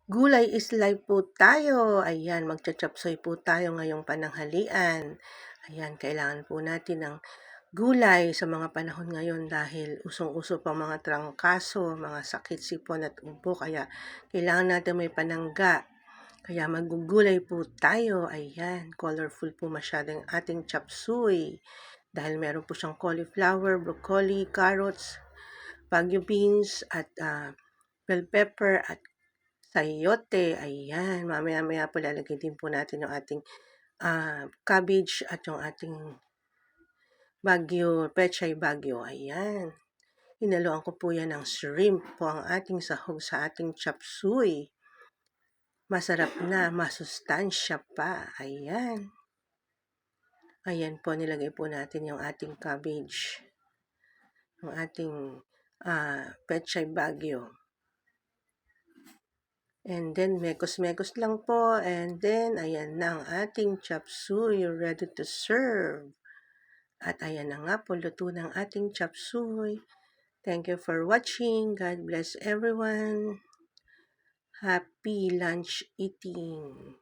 Gulay is life po tayo. Ayan, magcha-chopsuey po tayo ngayong pananghalian. Ayan, kailangan po natin ng gulay sa mga panahon ngayon dahil usong-uso pa mga trangkaso, mga sakit, sipon at ubo. Kaya kailangan natin may panangga. Kaya magugulay po tayo. Ayan, colorful po masyadong ating chopsuey. Dahil meron po siyang cauliflower, broccoli, carrots, bagu beans, at bell pepper, at sayote. Ayan, mamaya-maya po lalagay din po natin yung ating cabbage at yung ating pechay bagyo. Ayan. Hinaluan ko po yan ng shrimp po ang ating sahog sa ating chopsuey. Masarap na, masustansya pa. Ayan. Ayan po, nilagay po natin yung ating cabbage. Yung ating pechay bagyo. And then, mekos-mekos lang po. And then, ayan na ang ating chopsuey ready to serve. At ayan na nga po, luto ng ating chopsuey. Thank you for watching. God bless everyone. Happy lunch eating.